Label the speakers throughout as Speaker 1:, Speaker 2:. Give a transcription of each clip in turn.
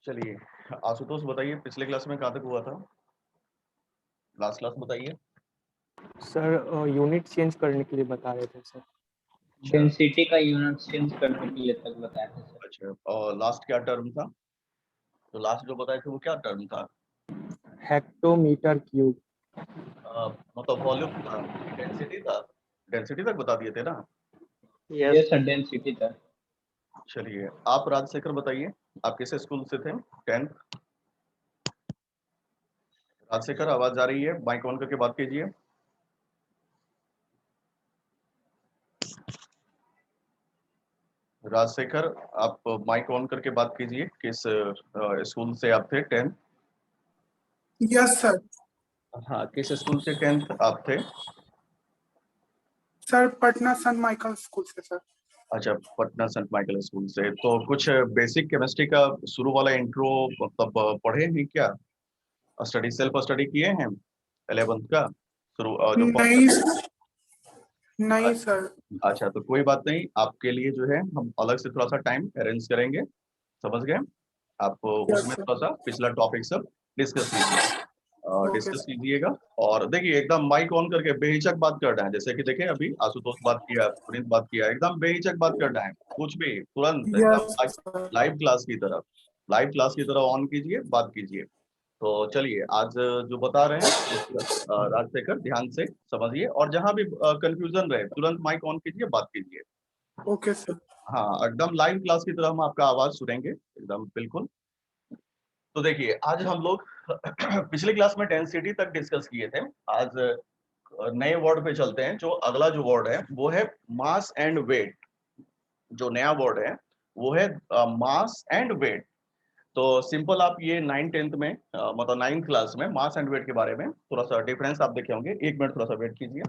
Speaker 1: चलिए, आशुतोष बताइए पिछले क्लास में कहाँ तक हुआ था? लास्ट क्लास बताइए।
Speaker 2: सर यूनिट चेंज करने के लिए बता रहे थे सर।
Speaker 3: डेंसिटी का यूनिट चेंज करने के लिए तक बताया था सर।
Speaker 1: अच्छा, और लास्ट क्या टर्म था? तो लास्ट जो बताए थे वो क्या टर्म था?
Speaker 2: Hectometre cube.
Speaker 1: मतलब वॉल्यूम था, डेंसिटी था? डेंसिटी तक बता दिए थे ना?
Speaker 3: ये सर डेंसिटी था।
Speaker 1: चलिए, आप राजशेखर बताइए, आप किस स्कूल से थे? 10th। राजशेखर आवाज आ रही है? माइक ऑन करके बात कीजिए। राजशेखर, आप माइक ऑन करके बात कीजिए। किस स्कूल से आप थे 10th?
Speaker 4: Yes sir.
Speaker 1: हाँ, किस स्कूल से 10th आप थे?
Speaker 4: सर पटना सन माइकल स्कूल से सर।
Speaker 1: अच्छा, पटना सेंट माइकल स्कूल से। तो कुछ बेसिक केमिस्ट्री का शुरू वाला इंट्रो मतलब पढ़े हैं क्या? स्टडी सेल्फ स्टडी किए हैं 11th का शुरू जो
Speaker 4: नहीं नहीं सर।
Speaker 1: अच्छा, तो कोई बात नहीं, आपके लिए जो है हम अलग से थोड़ा सा टाइम अरेंज करेंगे, समझ गए? आप
Speaker 4: यस
Speaker 1: उसमें
Speaker 4: सर।
Speaker 1: थोड़ा सा पिछला टॉपिक सब डिस्कस कीजिए,
Speaker 4: ओके
Speaker 1: डिस्कस
Speaker 4: सर।
Speaker 1: कीजिएगा। और देखिए, एकदम माइक ऑन करके बेहिचक बात करना है। जैसे कि देखें, अभी आशुतोष बात किया, पुनीत बात किया, एकदम बेहिचक बात करना है, कुछ भी तुरंत
Speaker 4: यस
Speaker 1: एकदम
Speaker 4: सर।
Speaker 1: लाइव क्लास की तरह, लाइव क्लास की तरह ऑन कीजिए, बात कीजिए। तो चलिए, आज जो बता रहे हैं राजशेखर ध्यान से समझिए, और जहां भी कंफ्यूजन रहे तुरंत माइक ऑन कीजिए, बात कीजिए।
Speaker 4: Okay sir.
Speaker 1: हाँ, एकदम लाइव क्लास की तरह हम आपका आवाज सुनेंगे, एकदम बिल्कुल। तो देखिए, आज हम लोग पिछली क्लास में डेंसिटी तक डिस्कस किए थे। आज नए वर्ड पे चलते हैं। जो अगला जो वर्ड है वो है मास एंड वेट। जो नया वर्ड है वो है मास एंड वेट। तो सिंपल, आप ये 9th 10th में मतलब 9th क्लास में मास एंड वेट के बारे में थोड़ा सा डिफरेंस आप देखे होंगे। 1 मिनट थोड़ा सा वेट कीजिए।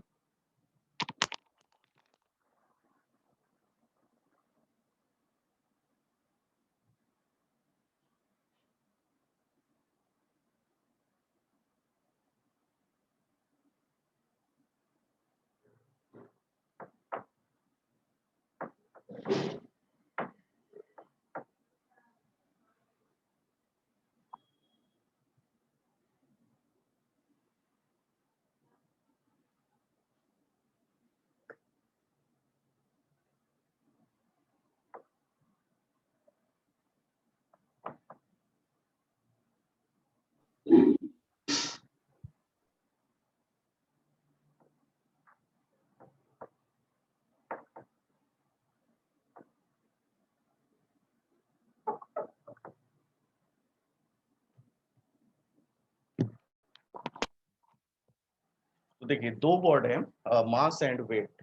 Speaker 1: तो देखिए, दो वर्ड है, मास एंड वेट।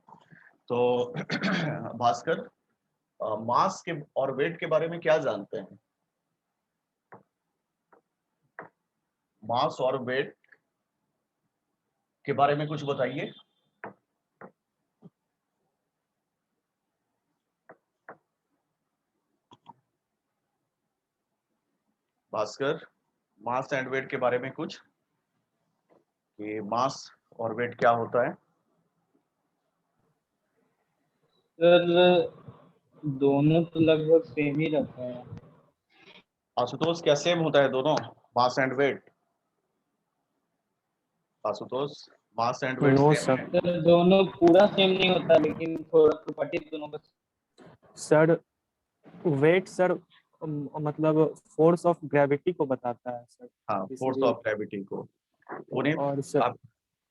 Speaker 1: तो भास्कर, मास के और वेट के बारे में क्या जानते हैं? मास और वेट के बारे में कुछ बताइए। भास्कर, मास एंड वेट के बारे में कुछ, कि मास और वेट क्या होता है?
Speaker 3: सर दोनों तो लगभग सेम ही रहते हैं।
Speaker 1: आशुतोष, क्या सेम होता है दोनों, mass and weight? Ashutosh, mass and weight
Speaker 2: no
Speaker 1: same
Speaker 2: sir.
Speaker 1: है?
Speaker 3: सर दोनों पूरा सेम नहीं होता, लेकिन थोड़ा प्रॉपर्टी दोनों का।
Speaker 2: सर वेट सर मतलब फोर्स ऑफ ग्रेविटी को बताता है सर,
Speaker 1: हाँ, फोर्स
Speaker 2: इसलिए।
Speaker 1: ऑफ ग्रेविटी को। पुनीत,
Speaker 2: और सर
Speaker 1: आप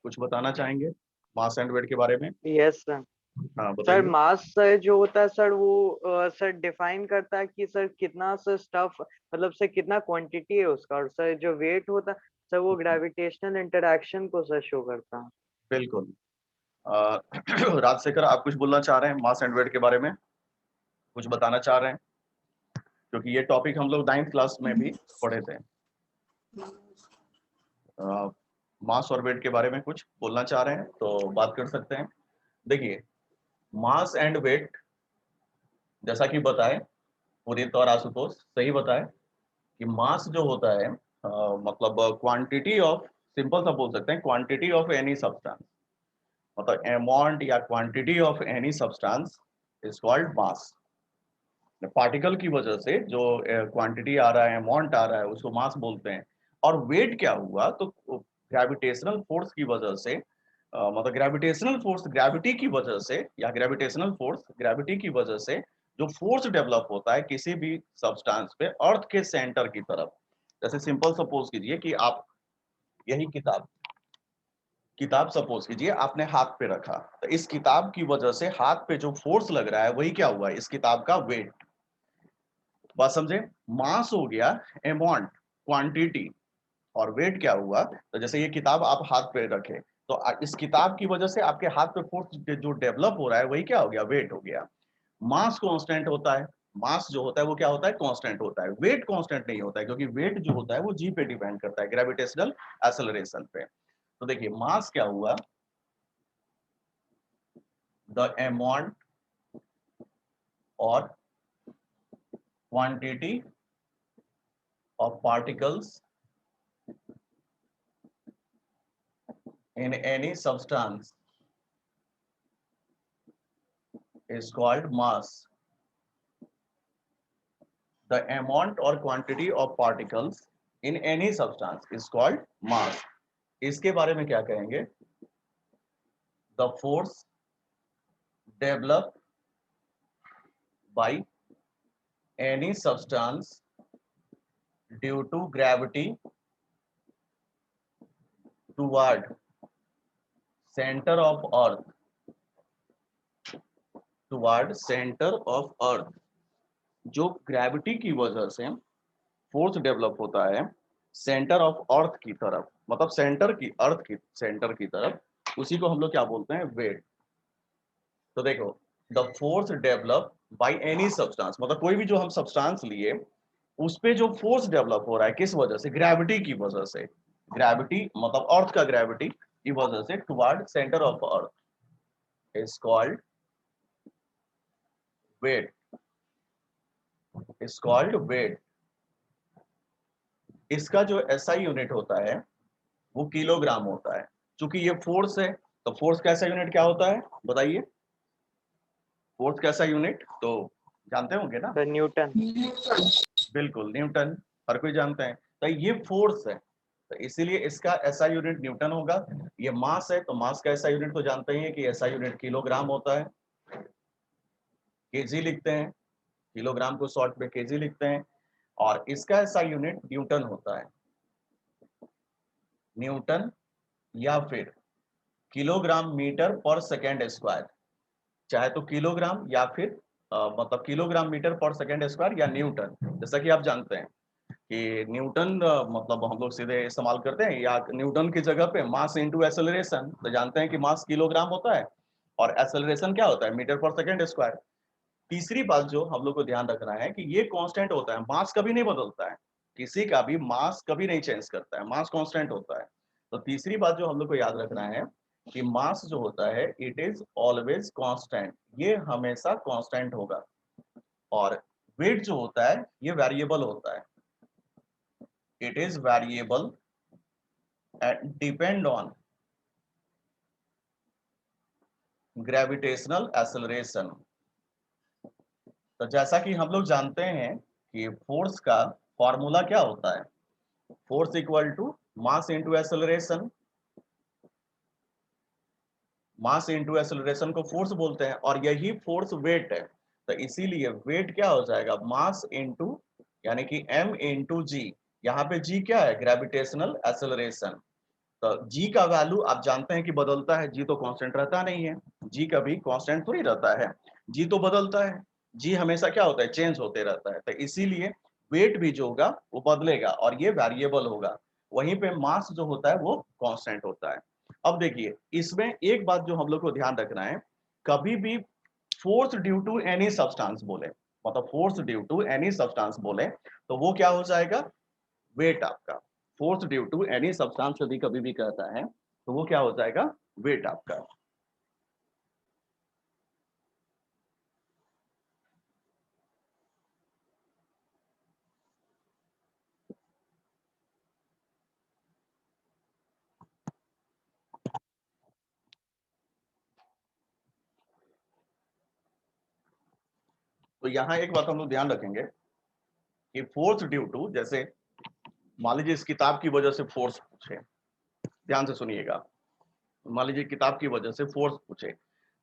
Speaker 1: कुछ बताना चाहेंगे मास एंड वेट के बारे में?
Speaker 5: Yes sir.
Speaker 1: हाँ,
Speaker 5: सर
Speaker 1: बताइए।
Speaker 5: मास सर जो होता है सर वो सर डिफाइन करता है कि सर कितना सर स्टफ मतलब सर कितना क्वांटिटी है उसका। और सर जो वेट होता है सर वो ग्रेविटेशनल इंटरैक्शन को सर शो करता है।
Speaker 1: बिल्कुल। राजशेखर, आप कुछ बोलना चाह रहे हैं मास एंड वेट के बारे में? कुछ बताना चाह रहे हैं? क्योंकि ये टॉपिक हम लोग 9th क्लास में भी पढ़े थे। मास और वेट के बारे में कुछ बोलना चाह रहे हैं तो बात कर सकते हैं। देखिए, मास एंड वेट, जैसा कि बताए पुनीत और आशुतोष, सही बताए कि मास जो होता है मतलब क्वांटिटी ऑफ, सिंपल सा बोल सकते हैं, क्वांटिटी ऑफ एनी सब्सटेंस, मतलब अमाउंट या quantity of any substance is called mass. Particle की वजह से जो क्वांटिटी आ रहा है, अमाउंट आ रहा है, उसको मास बोलते हैं। और वेट क्या हुआ, तो ग्रेविटेशनल फोर्स की वजह से मतलब ग्रेविटेशनल फोर्स ग्रेविटी की वजह से, या ग्रेविटेशनल फोर्स ग्रेविटी की वजह से जो फोर्स डेवलप होता है किसी भी सब्सटेंस पे अर्थ के सेंटर की तरफ। जैसे सिंपल सपोज कीजिए कि आप यही किताब किताब सपोज कीजिए आपने हाथ पे रखा, तो इस किताब की वजह से हाथ पे जो फोर्स लग रहा है वही क्या हुआ, इस किताब का वेट। बात समझे? मास हो गया अमाउंट, क्वांटिटी, और वेट क्या हुआ, तो जैसे ये किताब आप हाथ पे रखे, तो इस किताब की वजह से आपके हाथ पे फोर्स जो डेवलप हो रहा है वही क्या हो गया, वेट हो गया। मास कांस्टेंट होता है, मास जो होता है वो क्या होता है, कांस्टेंट होता है। वेट कांस्टेंट नहीं होता है, क्योंकि वेट जो होता है वो जी पे डिपेंड करता है, ग्रेविटेशनल एक्सेलरेशन पे। तो देखिए मास क्या हुआ, द अमाउंट और quantity of particles in any substance is called mass. The amount or quantity of particles in any substance is called mass. इसके बारे में क्या कहेंगे? The force developed by any substance due to gravity toward center of earth, toward center of earth, जो gravity की वजह से force develop होता है सेंटर ऑफ अर्थ की तरफ, मतलब सेंटर की, अर्थ की सेंटर की तरफ, उसी को हम लोग क्या बोलते हैं, वेट। तो देखो, the force develop by any substance, मतलब कोई भी जो हम सब्सटेंस लिए उस पे जो फोर्स डेवलप हो रहा है किस वजह से, ग्रेविटी की वजह से। ग्रेविटी मतलब अर्थ का ग्रेविटी की वजह से toward centre of earth is called weight, is called weight. इसका जो एसआई यूनिट होता है वो किलोग्राम होता है। क्योंकि ये फोर्स है, तो फोर्स का ऐसा यूनिट क्या होता है, बताइए? फोर्स का ऐसा यूनिट तो जानते होंगे ना?
Speaker 5: Sir Newton.
Speaker 1: बिल्कुल, न्यूटन, हर कोई जानते हैं। तो ये फोर्स है, तो इसीलिए इसका ऐसा यूनिट न्यूटन होगा। ये मास है, तो मास का ऐसा यूनिट तो जानते ही हैं कि ऐसा यूनिट किलोग्राम होता है। केजी लिखते हैं, किलोग्राम को शॉर्ट में केजी लिखते हैं। और इसका ऐसा यूनिट न्यूटन होता है, न्यूटन, या फिर किलोग्राम मीटर पर सेकेंड स्क्वायर। चाहे तो किलोग्राम या फिर मतलब किलोग्राम मीटर पर सेकेंड स्क्वायर या न्यूटन। जैसा कि आप जानते हैं कि न्यूटन मतलब हम लोग सीधे इस्तेमाल करते हैं, या न्यूटन की जगह पे मास इनटू एक्सेलरेशन, तो जानते हैं कि मास किलोग्राम होता है और एक्सेलरेशन क्या होता है, मीटर पर सेकेंड स्क्वायर। तीसरी बात जो हम लोग को ध्यान रखना है कि ये कांस्टेंट होता है, मास कभी नहीं बदलता है, किसी का भी मास कभी नहीं चेंज करता है, मास कांस्टेंट होता है। तो तीसरी बात जो हम लोग को याद रखना है कि मास जो होता है इट इज ऑलवेज कांस्टेंट, ये हमेशा कांस्टेंट होगा। और वेट जो होता है ये वेरिएबल होता है, it is variable and depend on gravitational acceleration। तो जैसा कि हम लोग जानते हैं कि फोर्स का फॉर्मूला क्या होता है, force equal to mass into acceleration. Mass into acceleration को फोर्स बोलते हैं, और यही फोर्स वेट है। तो इसीलिए वेट क्या हो जाएगा, मास इनटू, यानी कि m इनटू जी। यहाँ पे g क्या है, ग्रेविटेशनल एक्सेलरेशन। तो जी का वैल्यू आप जानते हैं कि बदलता है, जी तो कांस्टेंट रहता नहीं है, जी कभी कांस्टेंट थोड़ी रहता है, जी तो बदलता है, जी हमेशा क्या होता है, चेंज होते रहता है। तो इसीलिए वेट भी जो होगा वो बदलेगा और ये वेरिएबल होगा। वहीं पे मास जो होता है वो कांस्टेंट होता है। अब देखिए इसमें एक बात जो हम लोग को ध्यान रखना है, कभी भी force due to any substance बोले, मतलब force due to any substance बोले, तो वो क्या हो जाएगा, वेट आपका। Force due to any substance यदि कभी भी कहता है तो वो क्या हो जाएगा, वेट आपका। तो यहाँ एक बात हम लोग ध्यान रखेंगे कि फोर्स ड्यू टू, जैसे मान लीजिए इस किताब की वजह से फोर्स पूछे, ध्यान से सुनिएगा, मान लीजिए किताब की वजह से फोर्स पूछे,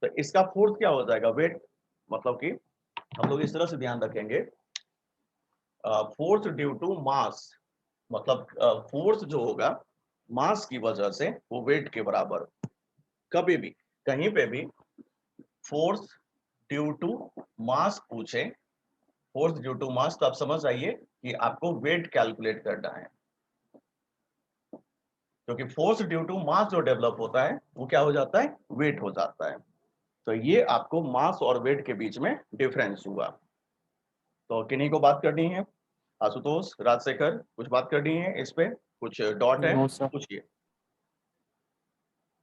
Speaker 1: तो इसका फोर्स क्या हो जाएगा, वेट। मतलब कि हम लोग इस तरह से ध्यान रखेंगे, फोर्स ड्यू टू मास, मतलब फोर्स जो होगा मास की वजह से वो वेट के बराबर। कभी भी कहीं पे भी फोर्स ड्यू टू मास पूछे, फोर्स ड्यू टू मास, तो आप समझ जाइए कि आपको वेट कैलकुलेट करना है, क्योंकि फोर्स ड्यू टू मास जो डेवलप होता है वो क्या हो जाता है, वेट हो जाता है। तो ये आपको मास और वेट के बीच में डिफरेंस हुआ। तो किन्हीं को बात करनी है, आशुतोष, राजशेखर, कुछ बात करनी है इस पे, कुछ डॉट है,
Speaker 2: नो सर।
Speaker 1: पूछिए।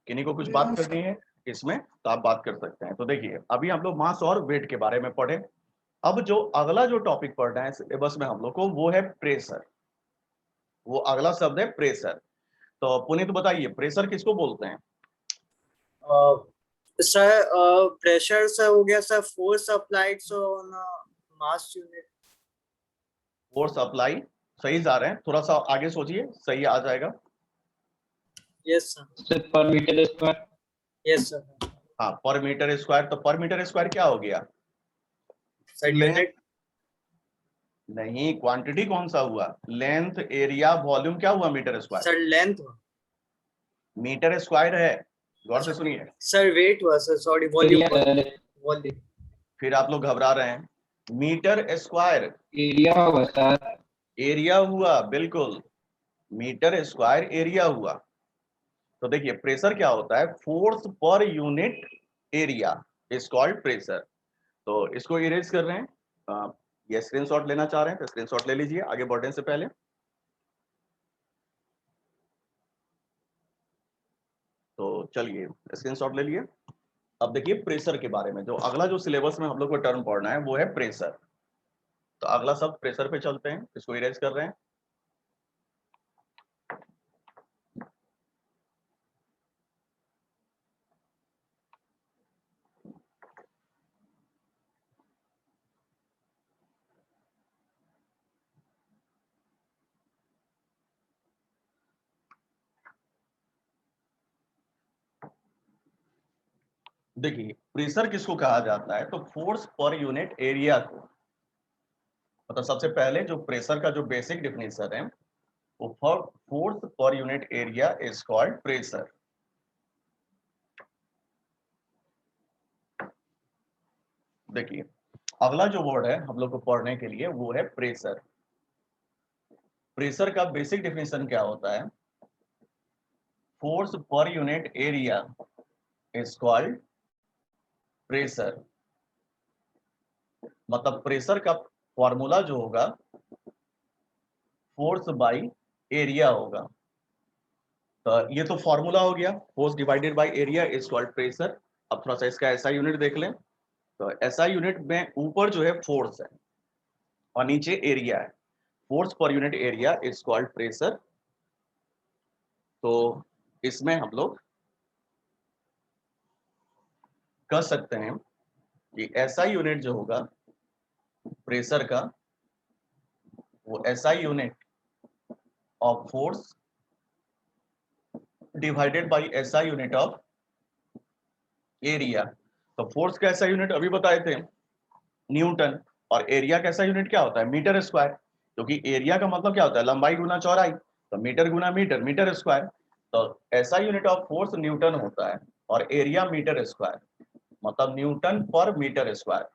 Speaker 1: किन्हीं को कुछ बात करनी है इसमें तो आप बात कर सकते हैं। तो देखिए अभी हम लोग मास और वेट के बारे में पढ़े, अब जो अगला जो टॉपिक पढ़ना है सिलेबस में हम लोग को वो है प्रेशर। वो अगला शब्द है प्रेशर। तो पुनीत बताइए प्रेशर किसको बोलते हैं?
Speaker 6: सर प्रेशर सर हो गया sir, force applied on mass unit.
Speaker 1: Force apply, सही जा रहे हैं, थोड़ा सा आगे सोचिए, सही आ जाएगा।
Speaker 6: Yes sir.
Speaker 3: सर पर मीटर स्क्वायर।
Speaker 6: Yes sir.
Speaker 1: हाँ, पर मीटर स्क्वायर। तो पर मीटर स्क्वायर क्या हो गया?
Speaker 6: सर यूनिट
Speaker 1: नहीं, क्वांटिटी कौन सा हुआ? लेंथ, एरिया, वॉल्यूम, क्या हुआ metre square?
Speaker 6: Sir length
Speaker 1: metre square है, गौर से सुनिए।
Speaker 6: सर वेट हुआ सर, सॉरी वॉल्यूम।
Speaker 1: फिर आप लोग घबरा रहे हैं, मीटर स्क्वायर
Speaker 3: एरिया होगा सर।
Speaker 1: एरिया हुआ, बिल्कुल, मीटर स्क्वायर एरिया हुआ। तो देखिए प्रेशर क्या होता है, force per unit area is called pressure. तो इसको इरेज कर रहे हैं, ये स्क्रीनशॉट लेना चाह रहे हैं तो स्क्रीनशॉट ले लीजिए आगे बढ़ने से पहले। तो चलिए स्क्रीनशॉट ले लिए। अब देखिए प्रेशर के बारे में, जो अगला जो सिलेबस में हम लोग को टर्म पढ़ना है वो है प्रेशर। तो अगला शब्द प्रेशर पे चलते हैं, इसको इरेज कर रहे हैं। देखिए प्रेशर किसको कहा जाता है, तो फोर्स पर यूनिट एरिया को, मतलब सबसे पहले जो प्रेशर का जो बेसिक डेफिनेशन है वो force per unit area is called pressure. देखिए अगला जो वर्ड है हम लोग को पढ़ने के लिए वो है प्रेशर। प्रेशर का बेसिक डेफिनेशन क्या होता है, force per unit area is called pressure. मतलब प्रेशर का फॉर्मूला जो होगा फोर्स बाय एरिया होगा। तो ये तो फॉर्मूला हो गया, force divided by area is called pressure. अब थोड़ा सा इसका ऐसा यूनिट देख लें, तो ऐसा यूनिट में ऊपर जो है फोर्स है और नीचे एरिया है, force per unit area is called pressure. तो इसमें हम लोग कह सकते हैं कि ऐसा यूनिट जो होगा प्रेशर का वो ऐसा unit of force divided by ऐसा यूनिट ऑफ एरिया। तो फोर्स का ऐसा यूनिट अभी बताए थे न्यूटन, और एरिया का ऐसा यूनिट क्या होता है, मीटर स्क्वायर, क्योंकि एरिया का मतलब क्या होता है, लंबाई गुना चौड़ाई, तो मीटर गुना मीटर, मीटर स्क्वायर। तो ऐसा यूनिट ऑफ फोर्स न्यूटन होता है और एरिया मीटर स्क्वायर, मतलब न्यूटन पर मीटर स्क्वायर।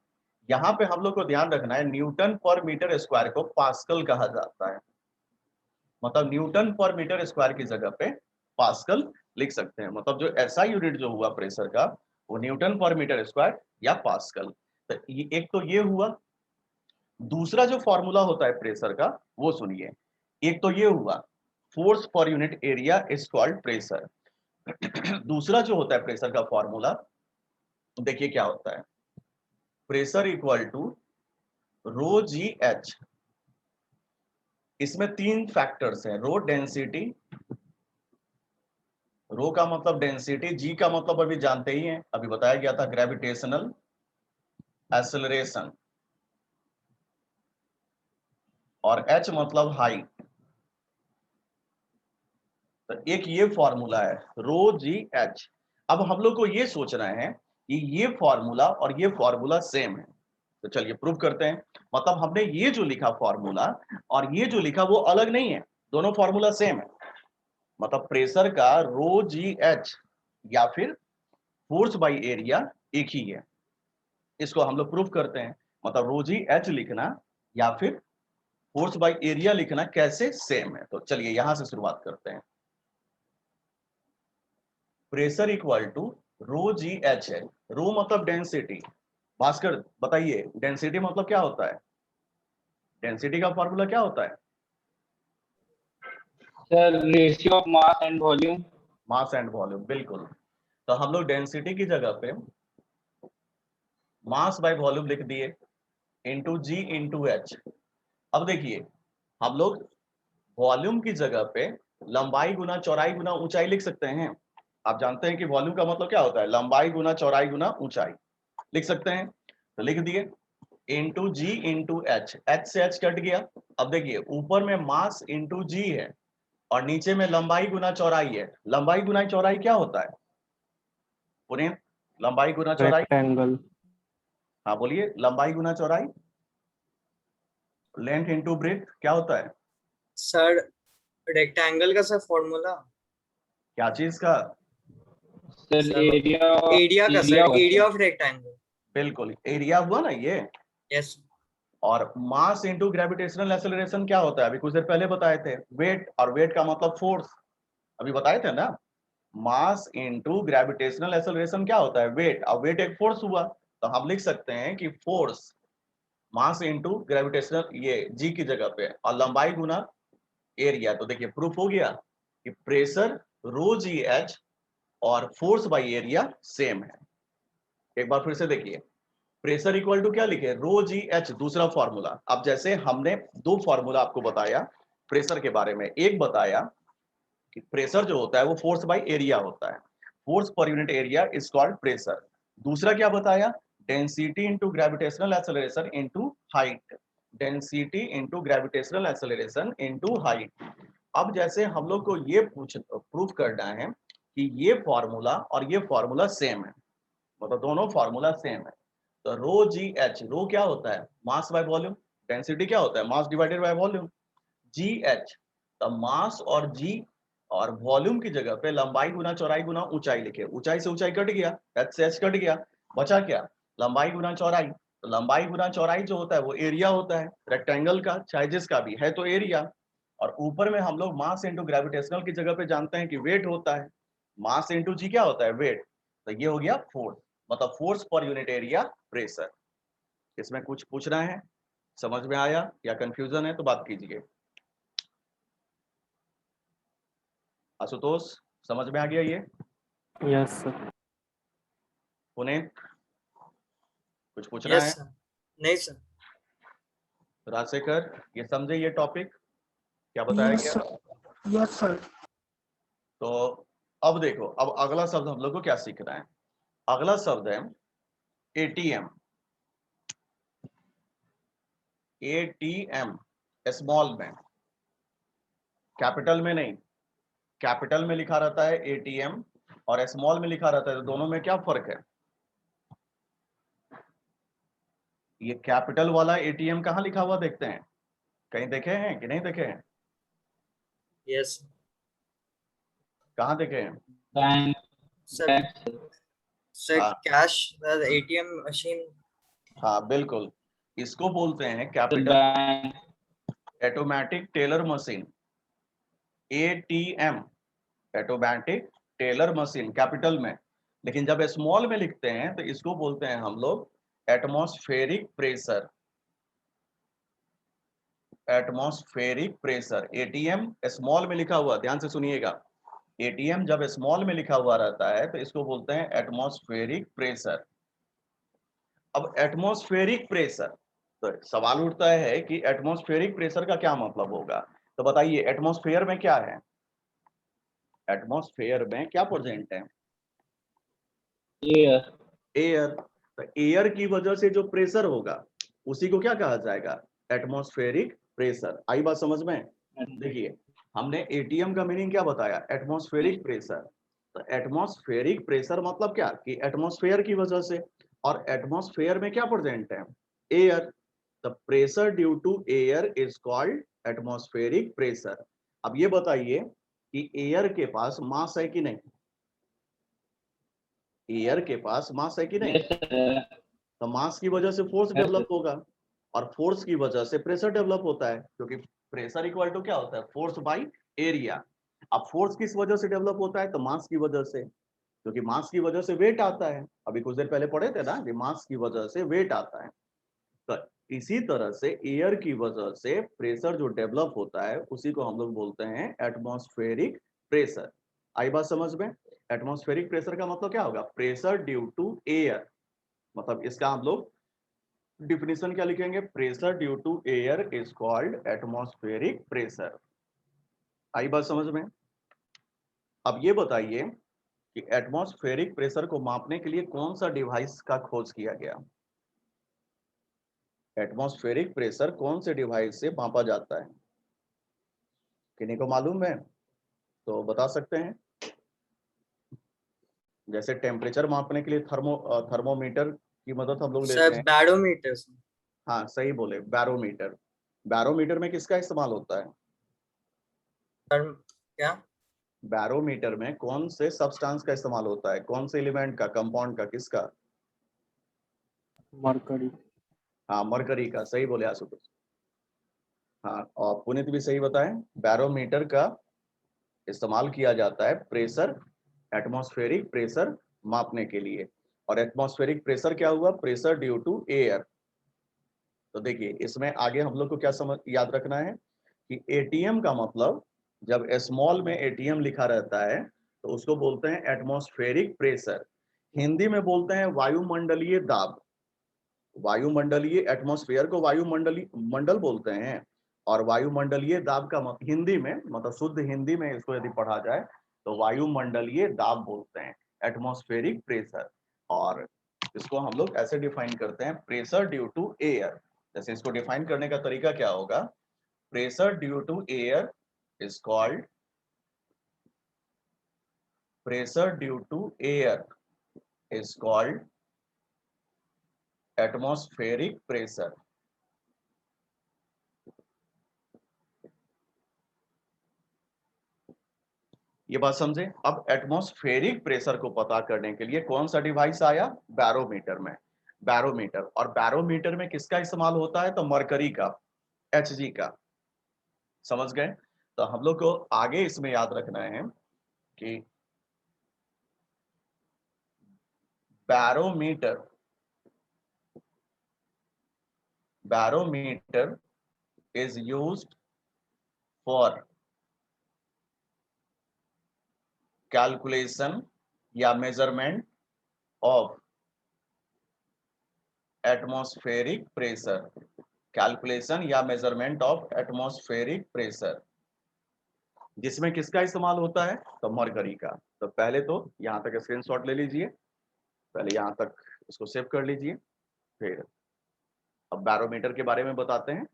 Speaker 1: यहाँ पे हम लोग को ध्यान रखना है न्यूटन पर मीटर स्क्वायर को पास्कल कहा जाता है, मतलब न्यूटन पर मीटर स्क्वायर की जगह पे पास्कल लिख सकते हैं। मतलब जो ऐसा यूनिट जो हुआ प्रेशर का वो न्यूटन पर मीटर स्क्वायर या पास्कल। तो एक तो ये हुआ। दूसरा जो फॉर्मूला होता है प्रेशर का वो सुनिए, एक तो ये हुआ force per unit area is called pressure. दूसरा जो होता है प्रेशर का फॉर्मूला, देखिए क्या होता है, pressure equal to rho G H. इसमें तीन फैक्टर्स हैं, रो डेंसिटी, रो का मतलब डेंसिटी, जी का मतलब अभी जानते ही हैं, अभी बताया गया था ग्रेविटेशनल एक्सेलरेशन, और H मतलब हाइट। तो एक ये फॉर्मूला है रो जी एच। अब हम लोग को ये सोचना है कि ये फॉर्मूला और ये फॉर्मूला सेम है। तो चलिए प्रूव करते हैं। मतलब हमने ये जो लिखा फॉर्मूला और ये जो लिखा वो अलग नहीं है, दोनों फॉर्मूला सेम है। मतलब प्रेशर का रो जी एच या फिर फोर्स बाय एरिया एक ही है। इसको हम लोग प्रूव करते हैं। मतलब रो जी एच लिखना या फिर फोर्स बाय एरिया लिखना कैसे सेम है। तो चलिए यहां से शुरुआत करते हैं। Pressure equal to rho G H है। रो मतलब डेंसिटी। भास्कर बताइए डेंसिटी मतलब क्या होता है? डेंसिटी का फॉर्मूला क्या होता है?
Speaker 3: Sir ratio of mass and volume.
Speaker 1: Mass and volume, बिल्कुल। तो हम लोग डेंसिटी की जगह पे मास बाय वॉल्यूम लिख दिए इंटू जी इंटू एच। अब देखिए हम लोग वॉल्यूम की जगह पे लंबाई गुना चौड़ाई गुना ऊंचाई लिख सकते हैं। आप जानते हैं कि वॉल्यूम का मतलब क्या होता है? लंबाई गुना चौड़ाई गुना ऊंचाई लिख सकते हैं। तो लिख दिए इंटू जी इंटू एच। एच से एच कट गया। अब देखिए ऊपर में मास इंटू जी है और नीचे में लंबाई गुना चौड़ाई है। लंबाई गुना चौड़ाई क्या होता है पुनीत? लंबाई गुना चौड़ाई,
Speaker 2: रेक्टेंगल।
Speaker 1: हाँ बोलिए। लंबाई गुना चौड़ाई, लेंथ इंटू ब्रेथ क्या होता है?
Speaker 6: सर रेक्टेंगल का सर फॉर्मूला।
Speaker 1: क्या चीज का?
Speaker 3: सर
Speaker 6: सर
Speaker 3: एरिया
Speaker 6: एरिया का सर,
Speaker 3: होगा
Speaker 6: एरिया
Speaker 3: सर।
Speaker 6: Of rectangle.
Speaker 1: बिल्कुल एरिया हुआ ना ये।
Speaker 6: यस।
Speaker 1: और मास इंटू ग्रेविटेशनल एक्सेलरेशन क्या होता है? अभी कुछ देर पहले बताए थे, वेट। और वेट का मतलब फोर्स, अभी बताए थे ना। मास इंटू ग्रेविटेशनल एक्सेलरेशन क्या होता है? वेट। और वेट एक फोर्स हुआ। तो हम लिख सकते हैं कि फोर्स मास इंटू ग्रेविटेशनल, ये जी की जगह पे, और लंबाई गुना एरिया। तो देखिए प्रूफ हो गया कि प्रेशर रो जी एच और फोर्स बाय एरिया सेम है। एक बार फिर से देखिए, प्रेशर इक्वल टू क्या लिखे? रो जी एच, दूसरा फॉर्मूला। अब जैसे हमने दो फॉर्मूला आपको बताया प्रेशर के बारे में। एक बताया कि प्रेशर जो होता है वो फोर्स बाय एरिया होता है, force per unit area is called pressure. दूसरा क्या बताया? Density into gravitational acceleration into height. Density into gravitational acceleration into height. अब जैसे हम लोग को ये प्रूफ करना है कि ये फॉर्मूला और ये फॉर्मूला सेम है, मतलब दोनों फॉर्मूला सेम है। तो रो जी एच, रो क्या होता है? Mass by volume. डेंसिटी क्या होता है? Mass divided by volume. Ji H, तो मास और जी और वॉल्यूम की जगह पे लंबाई गुना चौड़ाई गुना ऊंचाई लिखे। ऊंचाई से ऊंचाई कट गया, एच से एच कट गया, बचा क्या? लंबाई गुना चौड़ाई। तो लंबाई गुना चौड़ाई जो होता है वो एरिया होता है, रेक्टेंगल का चाहे जिसका भी है तो एरिया। और ऊपर में हम लोग मास इंटू ग्रेविटेशनल की जगह पे जानते हैं कि वेट होता है। मास इंटू जी क्या होता है? वेट। तो ये हो गया फोर्स, मतलब force per unit area pressure. इसमें कुछ पूछना है? समझ में आया या कंफ्यूजन है तो बात कीजिए। आशुतोष समझ में आ गया ये?
Speaker 2: Yes sir.
Speaker 1: पुनीत कुछ पूछना
Speaker 6: यस
Speaker 1: है?
Speaker 6: सर। नहीं सर।
Speaker 1: राजशेखर ये समझे ये टॉपिक क्या बताया
Speaker 4: यस
Speaker 1: गया?
Speaker 4: सर। Yes sir.
Speaker 1: तो अब देखो, अब अगला शब्द हम लोग को क्या सीखना है। अगला शब्द है एटीएम। एटीएम स्मॉल में, कैपिटल में नहीं। कैपिटल में लिखा रहता है एटीएम और स्मॉल में लिखा रहता है, तो दोनों में क्या फर्क है? ये कैपिटल वाला एटीएम कहाँ लिखा हुआ देखते हैं? कहीं देखे हैं कि नहीं देखे हैं?
Speaker 6: यस
Speaker 1: कहाँ देखे हैं?
Speaker 3: बैंक।
Speaker 6: सर। सर
Speaker 1: हाँ
Speaker 6: कैश, एटीएम मशीन।
Speaker 1: हाँ बिल्कुल, इसको बोलते हैं capital
Speaker 3: bank.
Speaker 1: Automatic teller machine. ATM automatic teller machine capital में। लेकिन जब स्मॉल में लिखते हैं तो इसको बोलते हैं हम लोग atmospheric pressure. Atmospheric pressure. ATM small में लिखा हुआ, ध्यान से सुनिएगा। एटीएम जब स्मॉल में लिखा हुआ रहता है तो इसको बोलते हैं एटमॉस्फेरिक प्रेशर। अब एटमॉस्फेरिक प्रेशर, तो सवाल उठता है कि एटमॉस्फेरिक प्रेशर का क्या मतलब होगा। तो बताइए एटमॉस्फेयर में क्या है? एटमॉस्फेयर में क्या प्रेजेंट है?
Speaker 3: एयर।
Speaker 1: एयर। तो एयर की वजह से जो प्रेशर होगा उसी को क्या कहा जाएगा? Atmospheric pressure. आई बात समझ में? देखिए हमने एटीएम का मीनिंग क्या बताया, एटमॉस्फेरिक प्रेशर। तो एटमॉस्फेरिक प्रेशर मतलब क्या कि एटमॉस्फेयर की वजह से, और एटमॉस्फेयर में क्या प्रेजेंट है, air. The pressure due to air is called atmospheric pressure. अब ये बताइए कि एयर के पास मास है कि नहीं, एयर के पास मास है कि नहीं?
Speaker 3: Yes sir.
Speaker 1: तो मास की वजह से फोर्स डेवलप होगा, और फोर्स की वजह से प्रेशर डेवलप होता है, क्योंकि प्रेशर इक्वल टू क्या होता है, फोर्स बाई एरिया। अब फोर्स किस वजह से डेवलप होता है, तो मास की वजह से, क्योंकि मास की वजह से वेट आता है। अभी कुछ देर पहले पढ़े थे ना कि मास की वजह से वेट आता है। तो इसी तरह से एयर की वजह से प्रेशर जो डेवलप होता है उसी को हम लोग बोलते हैं एटमॉस्फेरिक प्रेशर। आई बात समझ में? एटमॉस्फेरिक प्रेशर का मतलब क्या होगा, प्रेशर ड्यू टू एयर। मतलब इसका हम लोग डिफिनेशन क्या लिखेंगे, pressure due to air is called atmospheric pressure. आई बात समझ में? अब ये बताइए कि एटमॉस्फेरिक प्रेशर को मापने के लिए कौन सा डिवाइस का खोज किया गया। एटमॉस्फेरिक प्रेशर कौन से डिवाइस से मापा जाता है, किन्हीं को मालूम है तो बता सकते हैं। जैसे टेम्परेचर मापने के लिए थर्मोमीटर की मदद हम लोग लेते
Speaker 6: सर
Speaker 1: हैं।
Speaker 6: Barometer sir.
Speaker 1: हाँ सही बोले, बैरोमीटर। बैरोमीटर में किसका इस्तेमाल होता है,
Speaker 6: सर क्या?
Speaker 1: बैरोमीटर में कौन से सब्सटेंस का इस्तेमाल होता है, कौन से एलिमेंट का, कंपाउंड का, किसका?
Speaker 2: मरकरी।
Speaker 1: हाँ मरकरी का, सही बोले आशुतोष। हाँ और पुनीत भी सही बताएं, बैरोमीटर का इस्तेमाल किया जाता है प्रेशर, एटमॉस्फेरिक प्रेशर मापने के लिए। और एटमॉस्फेरिक प्रेशर क्या हुआ, प्रेशर ड्यू टू एयर। तो देखिए इसमें आगे हम लोग को क्या समझ याद रखना है कि एटीएम का मतलब, जब स्मॉल में एटीएम लिखा रहता है तो उसको बोलते हैं एटमॉस्फेरिक प्रेशर। हिंदी में बोलते हैं वायुमंडलीय दाब। वायुमंडलीय, एटमॉस्फेयर को वायुमंडलीय मंडल बोलते हैं, और वायुमंडलीय दाब का हिंदी में मतलब शुद्ध हिंदी में इसको यदि पढ़ा जाए तो वायुमंडलीय दाब बोलते हैं, एटमॉस्फेरिक प्रेशर। और इसको हम लोग ऐसे डिफाइन करते हैं, प्रेशर ड्यू टू एयर। जैसे इसको डिफाइन करने का तरीका क्या होगा, pressure due to air is called, pressure due to air is called atmospheric pressure. ये बात समझे? अब एटमॉस्फेरिक प्रेशर को पता करने के लिए कौन सा डिवाइस आया, बैरोमीटर में। बैरोमीटर, और बैरोमीटर में किसका इस्तेमाल होता है, तो मरकरी का, Hg का। समझ गए? तो हम लोग को आगे इसमें याद रखना है कि barometer, barometer is used for calculation या measurement of atmospheric pressure, calculation या मेजरमेंट ऑफ एटमॉस्फेरिक प्रेशर। जिसमें किसका इस्तेमाल होता है, तो मरकरी का। तो पहले तो यहाँ तक स्क्रीनशॉट ले लीजिए, पहले यहाँ तक इसको सेव कर लीजिए, फिर अब बैरोमीटर के बारे में बताते हैं।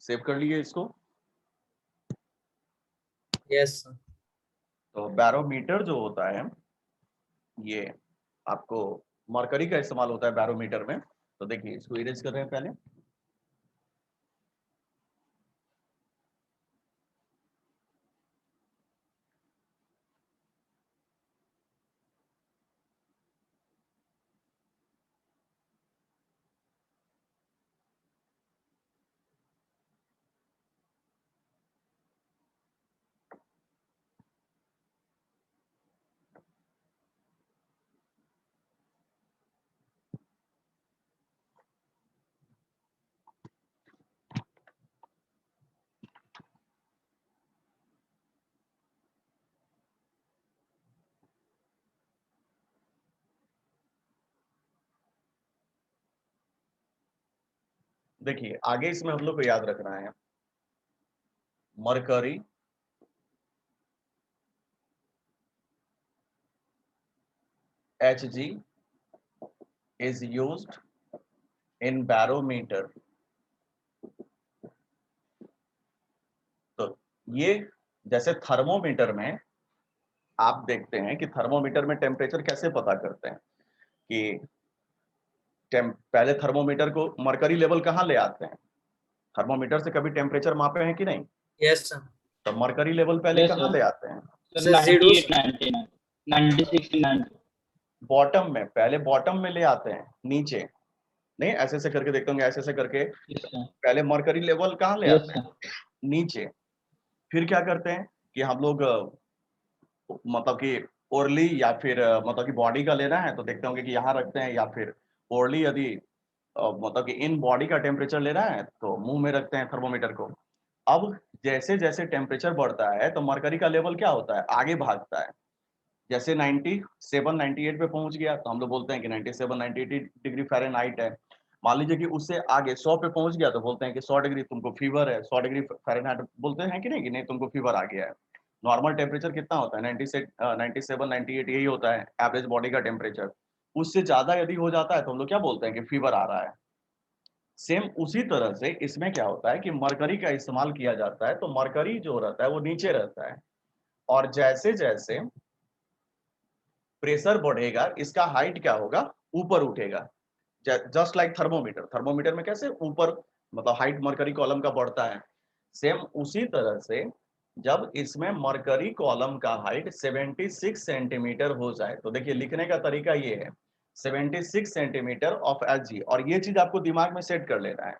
Speaker 1: सेव कर लिए इसको।
Speaker 6: Yes sir.
Speaker 1: तो बैरोमीटर जो होता है ये आपको मरकरी का इस्तेमाल होता है बैरोमीटर में। तो देखिए इसको इरेज कर रहे हैं पहले। देखिए आगे इसमें हम लोग को याद रखना है, mercury Hg is used in barometer ये जैसे थर्मोमीटर में आप देखते हैं कि थर्मोमीटर में टेम्परेचर कैसे पता करते हैं कि पहले थर्मोमीटर को मरकरी लेवल कहाँ ले आते हैं, थर्मोमीटर से कभी टेम्परेचर मापे हैं कि नहीं,
Speaker 6: Yes, sir.
Speaker 1: तो मरकरी लेवल पहले
Speaker 3: Yes,
Speaker 1: कहाँ
Speaker 3: sir.
Speaker 1: ले आते हैं,
Speaker 3: सर
Speaker 6: Sir, zero,
Speaker 3: 98, 99, 96, 90।
Speaker 1: बॉटम में, पहले बॉटम में ले आते हैं, नीचे नहीं, ऐसे ऐसे करके देखते होंगे, ऐसे ऐसे करके
Speaker 3: यस सर,
Speaker 1: पहले मरकरी लेवल कहाँ ले
Speaker 3: यस
Speaker 1: आते हैं,
Speaker 3: सर,
Speaker 1: नीचे। फिर क्या करते हैं कि हम लोग मतलब कि ओरली या फिर मतलब कि बॉडी का लेना है तो देखते होंगे कि यहाँ रखते हैं, या फिर ओरली यदि मतलब कि इन बॉडी का टेम्परेचर लेना है तो मुंह में रखते हैं थर्मोमीटर को। अब जैसे जैसे टेम्परेचर बढ़ता है तो मरकरी का लेवल क्या होता है, आगे भागता है। जैसे 97 98 पे पहुंच गया तो हम लोग बोलते हैं कि 97 98 डिग्री फ़ारेनहाइट है। मान लीजिए कि उससे आगे 100 पे पहुंच गया तो बोलते हैं कि 100 डिग्री तुमको फीवर है, 100 डिग्री फ़ारेनहाइट बोलते हैं कि नहीं, कि नहीं तुमको फीवर आ गया है। नॉर्मल टेम्परेचर कितना होता है, 97 98 यही होता है एवरेज बॉडी का टेम्परेचर। उससे ज्यादा यदि हो जाता है तो हम लोग क्या बोलते हैं कि फीवर आ रहा है। सेम उसी तरह से इसमें क्या होता है कि मरकरी का इस्तेमाल किया जाता है, तो मरकरी जो रहता है वो नीचे रहता है, और जैसे जैसे प्रेशर बढ़ेगा इसका हाइट क्या होगा, ऊपर उठेगा। जस्ट लाइक थर्मोमीटर, थर्मोमीटर में कैसे ऊपर मतलब हाइट मरकरी कॉलम का बढ़ता है, सेम उसी तरह से जब इसमें मरकरी कॉलम का हाइट 76 सेंटीमीटर हो जाए, तो देखिए लिखने का तरीका ये है 76 सेंटीमीटर ऑफ एच, और ये चीज आपको दिमाग में सेट कर लेना है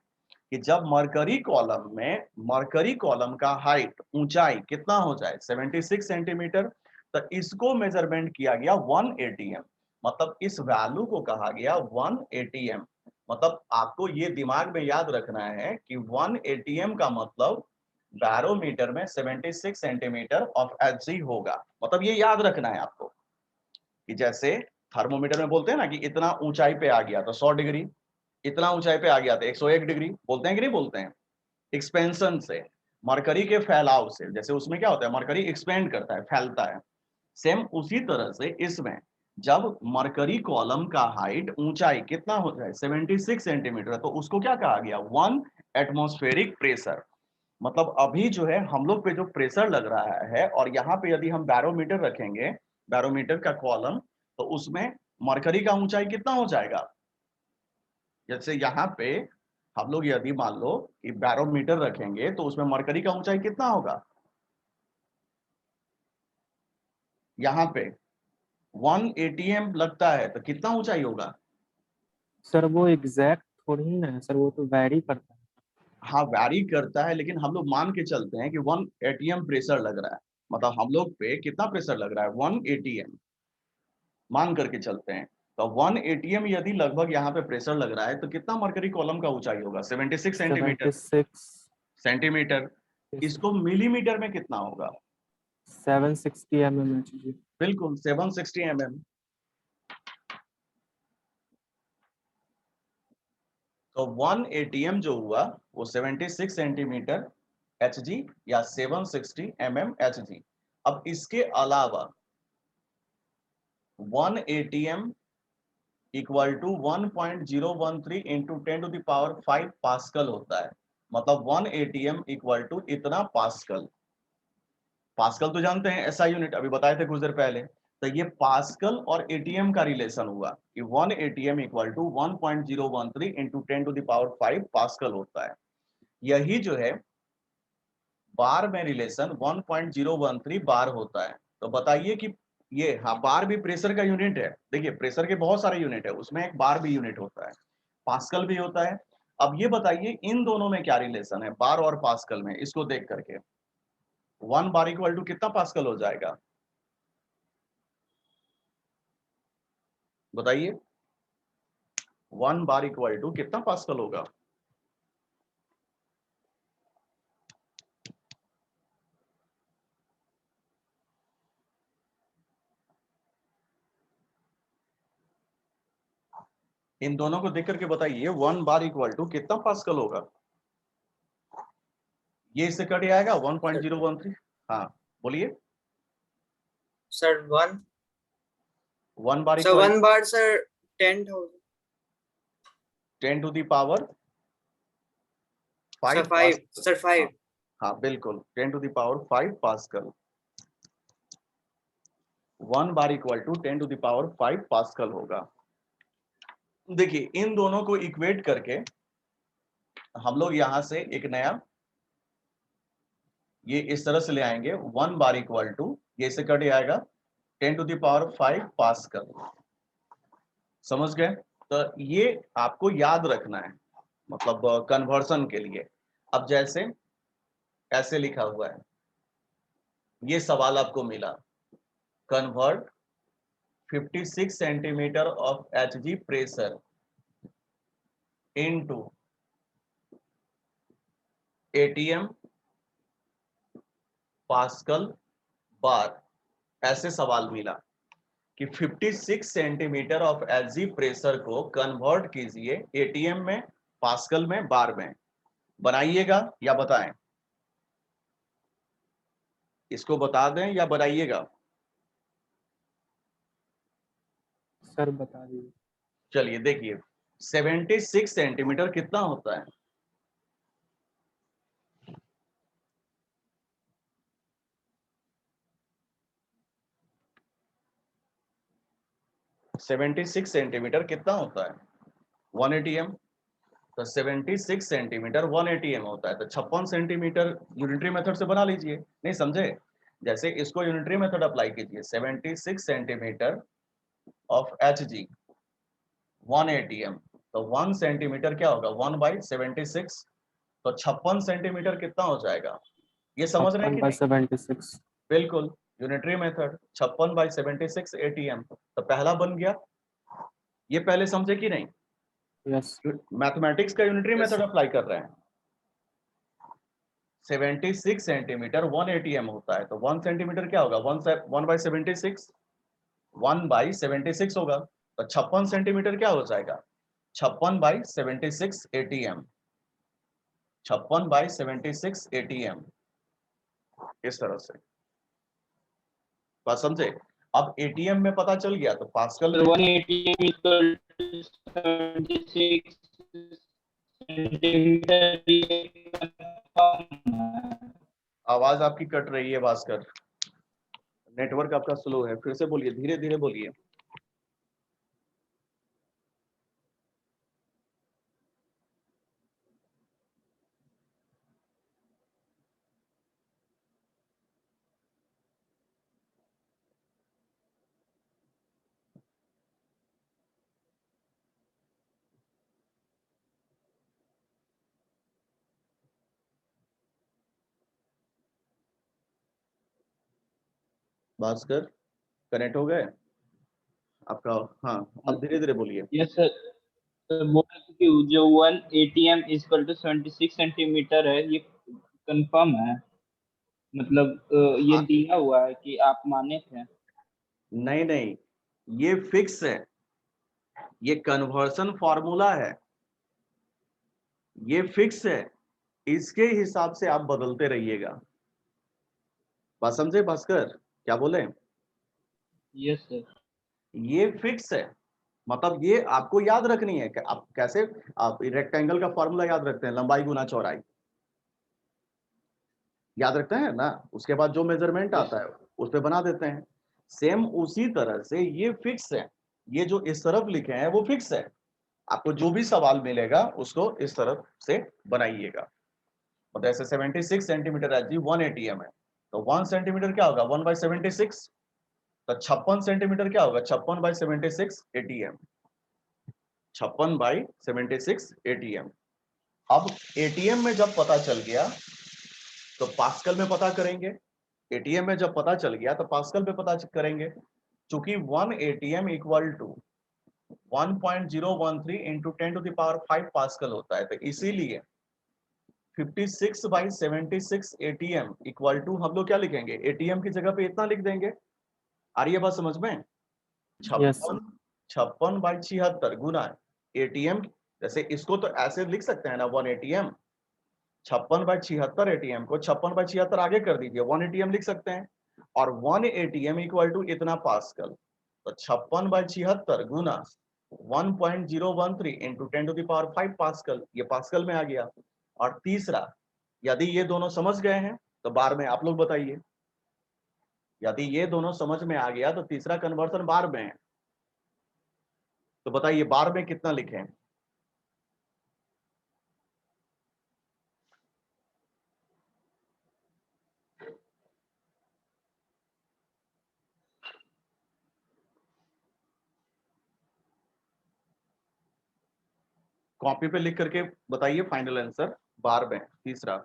Speaker 1: कि जब मरकरी कॉलम में मरकरी कॉलम का हाइट ऊंचाई कितना हो जाए 76 सेंटीमीटर, तो इसको मेजरमेंट किया गया 1 ATM। मतलब इस वैल्यू को कहा गया 1 ATM। मतलब आपको ये दिमाग में याद रखना है कि 1 ATM का मतलब बैरोमीटर में 76 सेंटीमीटर ऑफ एच होगा। मतलब ये याद रखना है आपको कि जैसे थर्मोमीटर में बोलते हैं ना कि इतना ऊंचाई पे आ गया तो 100 डिग्री, इतना ऊंचाई पे आ गया तो 101 डिग्री, बोलते हैं कि नहीं बोलते हैं। एक्सपेंशन से, मरकरी के फैलाव से, जैसे उसमें क्या होता है मरकरी एक्सपेंड करता है, फैलता है। सेम उसी तरह से इसमें जब मरकरी कॉलम का हाइट ऊंचाई कितना हो जाए 76 सेंटीमीटर, तो उसको क्या कहा गया 1 एटमॉस्फेरिक प्रेशर। मतलब अभी जो है हम लोग पे जो प्रेशर लग रहा है, और यहाँ पे यदि हम बैरोमीटर रखेंगे, बैरोमीटर का कॉलम, तो उसमें मरकरी का ऊंचाई कितना हो जाएगा। जैसे यहाँ पे हम लोग यदि मान लो कि बैरोमीटर रखेंगे तो उसमें मरकरी का ऊंचाई कितना होगा, यहाँ पे 1 ATM लगता है तो कितना ऊंचाई होगा।
Speaker 2: सर वो एग्जैक्ट थोड़ी ना है सर, वो तो वैरी करता है।
Speaker 1: हाँ वैरी करता है, लेकिन हम लोग मान के चलते हैं कि 1 ATM प्रेशर लग रहा है। मतलब हम लोग पे कितना प्रेशर लग रहा है 1 ATM मान करके चलते हैं। तो 1 ATM यदि लगभग यहाँ पे प्रेशर लग रहा है तो कितना मरकरी कॉलम का ऊंचाई होगा 76 सेंटीमीटर।
Speaker 2: 76
Speaker 1: सेंटीमीटर, इसको मिलीमीटर में कितना होगा,
Speaker 2: 760 mm।
Speaker 1: बिल्कुल 760 mm। तो 1 ATM जो हुआ वो 76 सेंटीमीटर HG या 760 mm HG। अब इसके अलावा 1 ATM equal to 1.013 into 10⁵ pascal होता है। मतलब 1 ATM इक्वल टू इतना पास्कल। पास्कल तो जानते हैं ऐसा यूनिट, अभी बताए थे कुछ देर पहले। तो ये पास्कल और एटीएम का रिलेशन हुआ कि 1 ATM equal to 1.013 into 10⁵ pascal होता है। यही जो है बार में रिलेशन 1.013 बार होता है। तो बताइए कि ये, हाँ बार भी प्रेशर का यूनिट है। देखिए प्रेशर के बहुत सारे यूनिट है, उसमें एक बार भी यूनिट होता है, पास्कल भी होता है। अब ये बताइए इन दोनों में क्या रिलेशन है, बार और पास्कल में, इसको देख करके 1 बार इक्वल टू कितना पास्कल हो जाएगा बताइए। 1 बार इक्वल टू कितना पास्कल होगा। इन दोनों को देख करके बताइए 1 बार इक्वल टू कितना पास्कल होगा। ये इससे कट आएगा 1.013। हाँ बोलिए।
Speaker 6: Sir, 1.
Speaker 1: 1 बार
Speaker 6: So
Speaker 1: equal
Speaker 6: 1 bar, sir, 10,000.
Speaker 1: 10⁵
Speaker 6: Sir,
Speaker 1: 5
Speaker 6: 5. Sir, 5.
Speaker 1: हाँ बिल्कुल 10⁵ pascal. 1 bar equal to 10⁵ pascal होगा। देखिए इन दोनों को इक्वेट करके हम लोग यहां से एक नया ये इस तरह से ले आएंगे। 1 बार इक्वल टू ये से कट जाएगा 10⁵ पास्कल। समझ गए? तो ये आपको याद रखना है, मतलब कन्वर्सन के लिए। अब जैसे ऐसे लिखा हुआ है, ये सवाल आपको मिला, convert 56 centimetre of Hg pressure into ATM pascal bar. ऐसे सवाल मिला कि 56 सेंटीमीटर ऑफ Hg प्रेशर को कन्वर्ट कीजिए ATM में, पास्कल में, बार में। बनाइएगा या बताएं? इसको बता दें या बनाइएगा?
Speaker 2: सर बता दीजिए।
Speaker 1: चलिए देखिए 76 सेंटीमीटर कितना होता है? सेवेंटी सिक्स सेंटीमीटर कितना होता है? 180 m। तो 76 सेंटीमीटर 180 m होता है, तो 56 सेंटीमीटर यूनिटरी मेथड से बना लीजिए। नहीं समझे? जैसे इसको यूनिटरी मेथड अप्लाई कीजिए, 76 सेंटीमीटर ऑफ Hg 180 m, तो 1 सेंटीमीटर क्या होगा? 1/76। तो 56 सेंटीमीटर कितना हो जाएगा? ये समझ रहे हैं कि नहीं?
Speaker 2: 56/76।
Speaker 1: बिल्कुल यूनिटरी मेथड 56/76 ATM। तो पहला बन गया। ये पहले समझे कि नहीं?
Speaker 2: यस।
Speaker 1: मैथमेटिक्स का unitary
Speaker 6: Yes,
Speaker 1: method
Speaker 6: sir.
Speaker 1: Apply कर रहे हैं। 76 सेंटीमीटर 180 m होता है, तो 1 सेंटीमीटर क्या होगा? 1/76, 1/76 होगा। तो 56 सेंटीमीटर क्या हो जाएगा? 56/76 ATM, 56/76 ATM। इस तरह से बात समझे? अब ATM में पता चल गया, तो पास्कल में
Speaker 3: 180 equal to 76 सेंटीमीटर।
Speaker 1: आवाज आपकी कट रही है भास्कर, नेटवर्क आपका स्लो है। फिर से बोलिए, धीरे धीरे बोलिए। भास्कर कनेक्ट हो गए आपका? हाँ अब धीरे धीरे बोलिए।
Speaker 3: यस सर, बोल रहे थे कि जो 180 m इक्वल टू 76 सेंटीमीटर है, ये कंफर्म है? मतलब ये
Speaker 1: हाँ।
Speaker 3: दिया हुआ है कि आप माने थे?
Speaker 1: नहीं नहीं, ये फिक्स है, ये कन्वर्सन फॉर्मूला है, ये फिक्स है। इसके हिसाब से आप बदलते रहिएगा। बात समझे भास्कर? क्या बोले?
Speaker 3: Yes sir.
Speaker 1: ये फिक्स है, मतलब ये आपको याद रखनी है कि आप कैसे, आप रेक्टेंगल का फॉर्मूला याद रखते हैं, लंबाई गुना चौड़ाई याद रखते हैं ना, उसके बाद जो मेजरमेंट आता है उस पे बना देते हैं। सेम उसी तरह से ये फिक्स है, ये जो इस तरफ लिखे हैं वो फिक्स है। आपको जो भी सवाल मिलेगा उसको इस तरफ से बनाइएगा। तो ऐसे 76 सेंटीमीटर है जी, 180 m है, तो 1 सेंटीमीटर क्या होगा? 1/76। तो 56 सेंटीमीटर क्या होगा? 56/76 ATM, 56/76 ATM। अब ATM में जब पता चल गया तो पास्कल में पता करेंगे। ATM में जब पता चल गया तो पास्कल पे पता करेंगे। चूंकि 1 ATM equal to 1.013 into 10⁵ pascal होता है, तो इसीलिए 56/76 ATM इक्वल टू हम लोग क्या लिखेंगे? ATM की जगह पे इतना लिख देंगे। आ रही है बात समझ में?
Speaker 2: यस
Speaker 1: 56/76 गुना ATM। जैसे इसको तो ऐसे लिख सकते हैं ना, 1 ATM, 56/76 ATM को 56/76 आगे कर दीजिए, 1 ATM लिख सकते हैं। और 1 ATM इक्वल टू इतना पास्कल, तो 56/76 गुना 1.013 इंटू 10⁵ पास्कल, ये पास्कल में आ गया। और तीसरा यदि ये दोनों समझ गए हैं तो बार में आप लोग बताइए। यदि ये दोनों समझ में आ गया तो तीसरा कन्वर्सन बार में है। तो बताइए बार में कितना लिखें? कॉपी पे लिख करके बताइए फाइनल आंसर बार में तीसरा।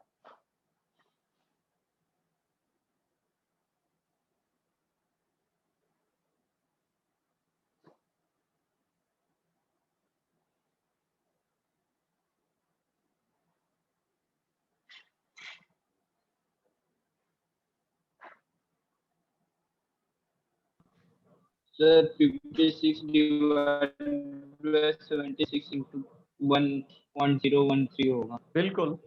Speaker 3: सर 56 divided by 76 into 1.013 होगा।
Speaker 1: बिल्कुल,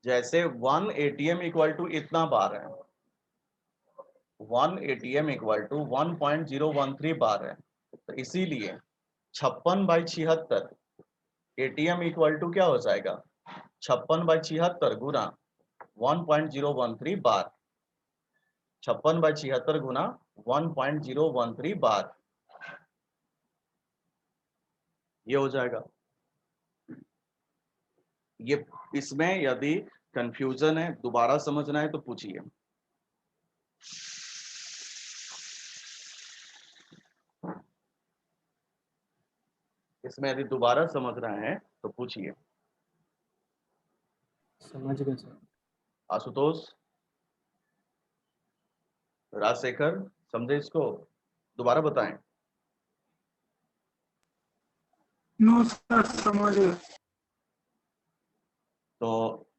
Speaker 1: जैसे 1 ATM इक्वल टू इतना बार है, 1 ATM इक्वल टू 1.013 बार है, तो इसीलिए 56/76 ATM इक्वल टू क्या हो जाएगा? 56/76 गुना 1.013 बार, 56/76 गुना 1.013 बार, ये हो जाएगा। ये इसमें यदि कंफ्यूजन है, दोबारा समझना है तो पूछिए। इसमें यदि दोबारा समझना है तो पूछिए।
Speaker 2: समझ गए सर।
Speaker 1: आशुतोष, राजशेखर, समझे इसको? दोबारा बताएं।
Speaker 4: नो सर, समझ गए।
Speaker 1: तो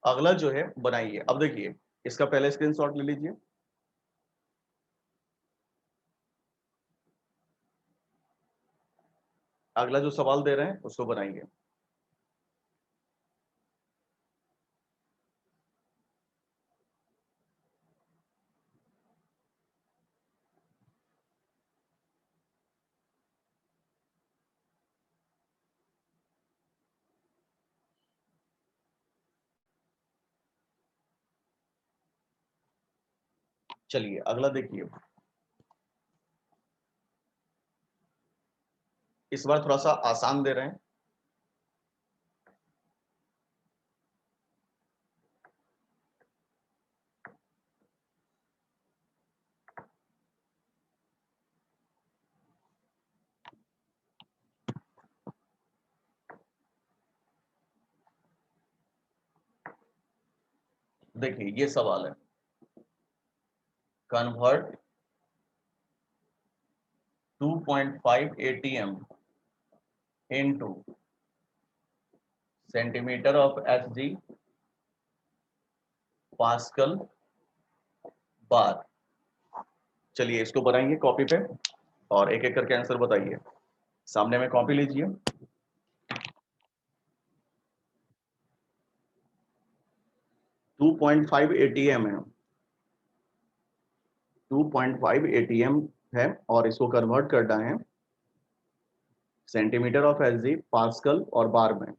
Speaker 1: अगला जो है बनाइए। अब देखिए इसका पहले स्क्रीनशॉट ले लीजिए। अगला जो सवाल दे रहे हैं उसको बनाइए। चलिए अगला देखिए। इस बार थोड़ा सा आसान दे रहे हैं। देखिए ये सवाल है, convert 2.5 ATM into centimetre of Hg pascal bar. चलिए इसको बनाएंगे कॉपी पे और एक एक करके आंसर बताइए। सामने में कॉपी लीजिए। 2.5 ATM है, 2.5 ATM है और इसको कन्वर्ट करना है सेंटीमीटर ऑफ Hg पास्कल और बार में।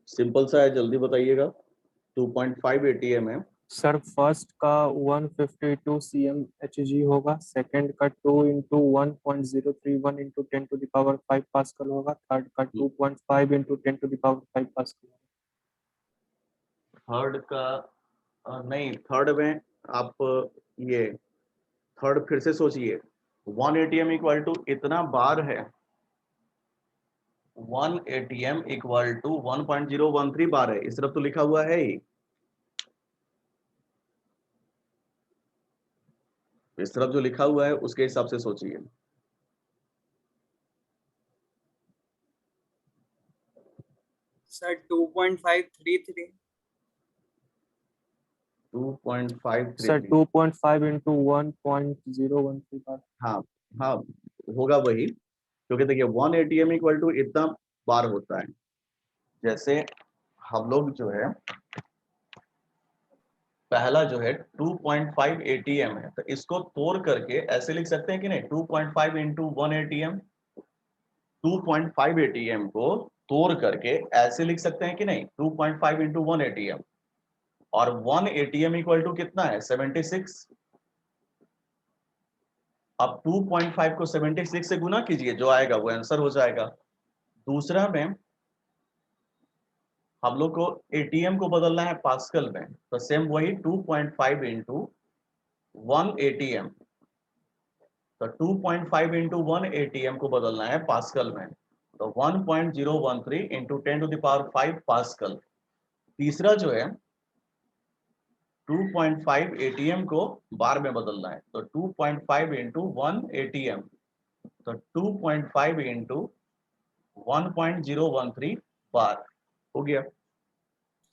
Speaker 1: सिंपल सा है, जल्दी बताइएगा। 2.5 ATM है।
Speaker 2: सर फर्स्ट का 152 cm Hg होगा, सेकंड का 2 इंटू 1.031 इंटू 10⁵ पास्कल होगा, थर्ड का 2.5 इंटू 10⁵ पास्कल होगा।
Speaker 1: थर्ड का नहीं, थर्ड में आप ये थर्ड फिर से सोचिए। 1 ATM इक्वल टू इतना बार है, 1 ATM इक्वल टू 1.013 बार है, इस तरफ तो लिखा हुआ है ही, इस तरफ जो लिखा हुआ है उसके हिसाब से सोचिए।
Speaker 6: सर 2.533
Speaker 1: 2.533
Speaker 2: सर 2.5 into 1.013 बार।
Speaker 1: हाँ हाँ होगा वही, क्योंकि देखिए 1 ATM इक्वल टू इतना बार होता है। जैसे हम लोग जो है पहला जो है 2.5 ATM है, तो इसको तोड़ करके ऐसे लिख सकते हैं कि नहीं, 2.5 इंटू 1 ATM, 2.5 ATM को तोड़ करके ऐसे लिख सकते हैं कि नहीं, 2.5 इंटू 1 ATM, और 1 ATM इक्वल टू कितना है, 76। अब 2.5 को 76 से गुना कीजिए, जो आएगा वो आंसर हो जाएगा। दूसरा में हम लोग को एटीएम को बदलना है पास्कल में, तो सेम वही 2.5 इंटू 1 ATM, तो 2.5 इंटू 1 ATM को बदलना है पास्कल में, तो 1.013 into 10 to the power 5 pascal. तीसरा जो है 2.5 ATM को बार में बदलना है, तो 2.5 इंटू 1 ATM, तो 2.5 इंटू 1.013 बार हो गया।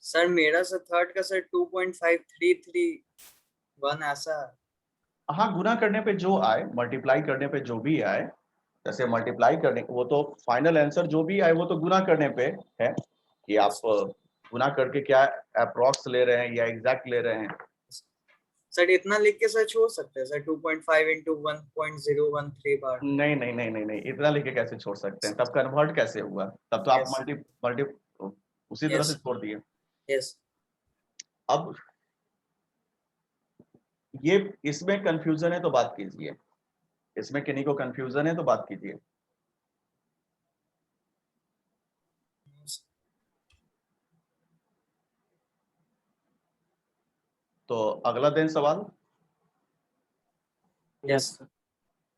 Speaker 6: सर मेरा सर थर्ड का सर 2.5331 ऐसा।
Speaker 1: हाँ, गुना करने पे जो आए, मल्टीप्लाई करने पे जो भी आए, जैसे मल्टीप्लाई करने, वो तो फाइनल आंसर जो भी आए वो तो गुना करने पे है कि आप गुना करके क्या अप्रॉक्स ले रहे हैं या एग्जैक्ट ले रहे हैं।
Speaker 6: सर इतना लिख के सर छोड़ सकते हैं सर 2.5 इंटू 1.013 बार।
Speaker 1: नहीं नहीं नहीं नहीं नहीं, इतना लिख के कैसे छोड़ सकते हैं, तब कन्वर्ट कैसे हुआ, तब तो आप
Speaker 6: Yes.
Speaker 1: मल्टी मल्टी उसी तरह से
Speaker 6: Yes.
Speaker 1: छोड़ दिए।
Speaker 6: यस
Speaker 1: अब ये इसमें कंफ्यूजन है तो बात कीजिए, इसमें किन्हीं को कंफ्यूजन है तो बात कीजिए। तो अगला दिन सवाल,
Speaker 2: यस सर।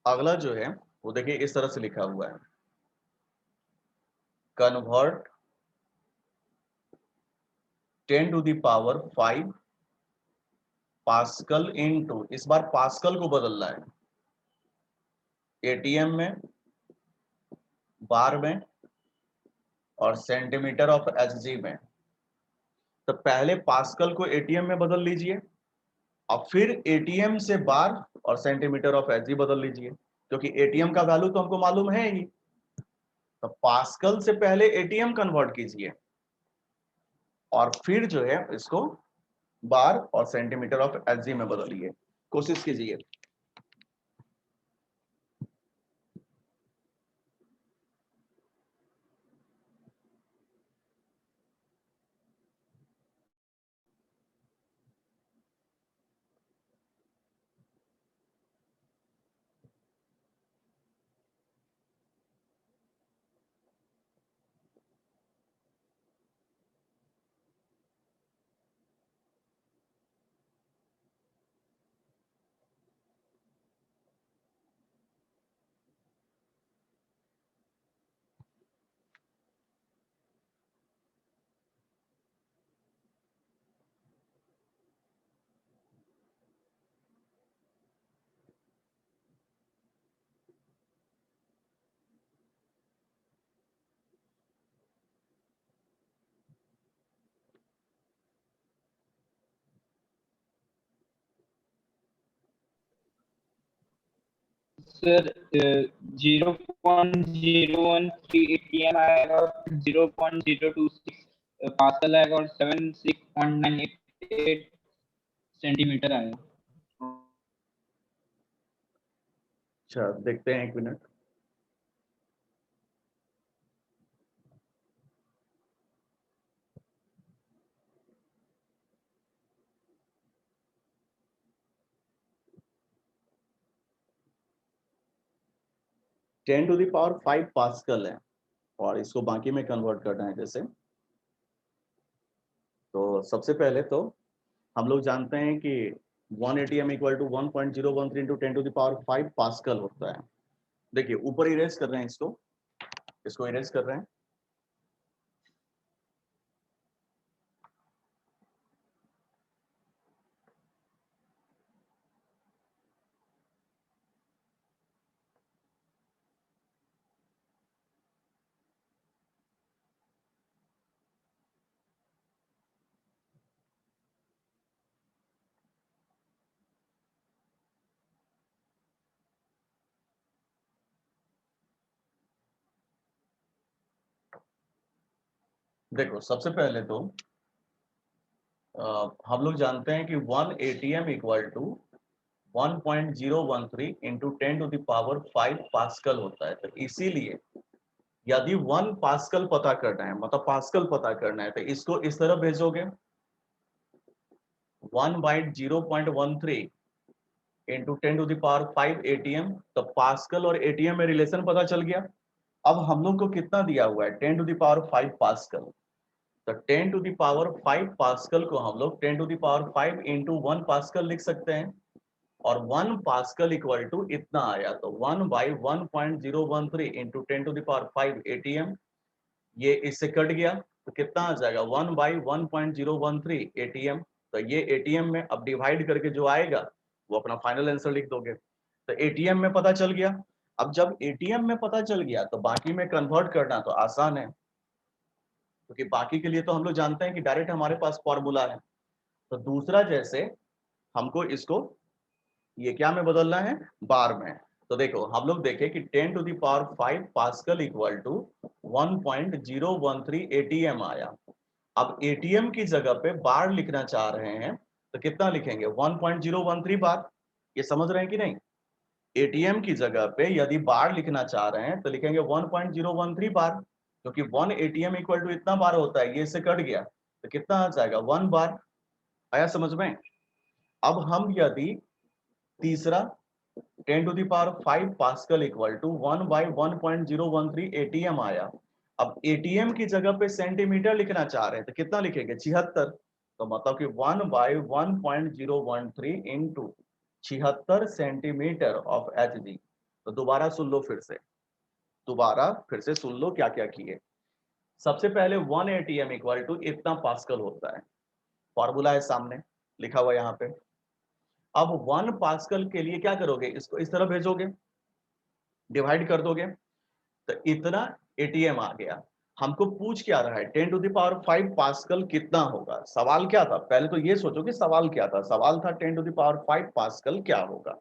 Speaker 1: अगला जो है वो देखिए इस तरह से लिखा हुआ है, convert 10 to the power 5 pascal into, इस बार पास्कल को बदलना है, एटीएम में, बार में और सेंटीमीटर ऑफ एचजी में। तो पहले पास्कल को एटीएम में बदल लीजिए, और फिर एटीएम से बार और सेंटीमीटर ऑफ एचजी बदल लीजिए, क्योंकि एटीएम का वैल्यू तो हमको मालूम है ही। तो पास्कल से पहले एटीएम कन्वर्ट कीजिए और फिर जो है इसको बार और सेंटीमीटर ऑफ एचजी में बदलिए, कोशिश कीजिए।
Speaker 3: सर 0.013 ATM आएगा और 0.026 पास्कल आएगा और 76.988 सेंटीमीटर आएगा।
Speaker 1: अच्छा देखते हैं, एक minute. Ten to the power 5 pascal है और इसको बाकी में कन्वर्ट करना है जैसे, तो सबसे पहले तो हम लोग जानते हैं कि 1 ATM equal to 1.013 into 10 to the power 5 pascal होता है। देखिए ऊपर इरेज कर रहे हैं, इसको इरेज कर रहे हैं, देखो सबसे पहले तो हम लोग जानते हैं कि 1 ATM equal to 1.013 into 10⁵ pascal होता है। तो इसीलिए यदि 1 पास्कल पता करना है, मतलब पास्कल पता करना है, तो इसको इस तरह भेजोगे 1/0.13 इंटू 10⁵ ATM। तो पास्कल और ATM में रिलेशन पता चल गया। अब हम लोग को कितना दिया हुआ है, 10⁵ पास्कल। तो 10⁵ पास्कल को हम लोग 10⁵ इंटू 1 पास्कल लिख सकते हैं, और 1 पास्कल इक्वल टू इतना आया। तो 1/1.013 इंटू 10⁵ ATM, ये इससे कट गया तो कितना आ जाएगा 1/1.013 ATM। तो ये ATM में अब डिवाइड करके जो आएगा वो अपना फाइनल आंसर लिख दोगे। तो ATM में पता चल गया। अब जब ATM में पता चल गया तो बाकी में कन्वर्ट करना तो आसान है, क्योंकि बाकी के लिए तो हम लोग जानते हैं कि डायरेक्ट हमारे पास फॉर्मूला है। तो दूसरा जैसे हमको इसको ये क्या में बदलना है, बार में। तो देखो हम लोग देखें कि 10⁵ पास्कल इक्वल टू 1.013 ATM आया। अब ATM की जगह पे बार लिखना चाह रहे हैं तो कितना लिखेंगे, 1.013 बार। ये समझ रहे हैं कि नहीं? ATM की जगह पे यदि बार लिखना चाह रहे हैं तो लिखेंगे 1.013 बार, क्योंकि 1 ATM इक्वल टू इतना बार होता है। ये इससे कट गया तो कितना आ जाएगा, 1 बार। आया समझ में? अब हम यदि तीसरा 10⁵ पास्कल इक्वल टू 1/1.013 ATM आया। अब ATM की जगह पे सेंटीमीटर लिखना चाह रहे हैं तो कितना लिखेंगे, 76। तो मतलब कि 1/1.013 इंटू 76 सेंटीमीटर ऑफ HG। तो दोबारा सुन लो, फिर से सुन लो क्या क्या किए। सबसे पहले 1 ATM इक्वल टू इतना पास्कल होता है, फॉर्मूला है सामने लिखा हुआ यहाँ पे। अब 1 पास्कल के लिए क्या करोगे, इसको इस तरह भेजोगे, डिवाइड कर दोगे, तो इतना ATM आ गया। हमको पूछ क्या रहा है, 10⁵ पास्कल कितना होगा। सवाल क्या था, पहले तो ये सोचो कि सवाल क्या था। सवाल था 10⁵ पास्कल क्या होगा।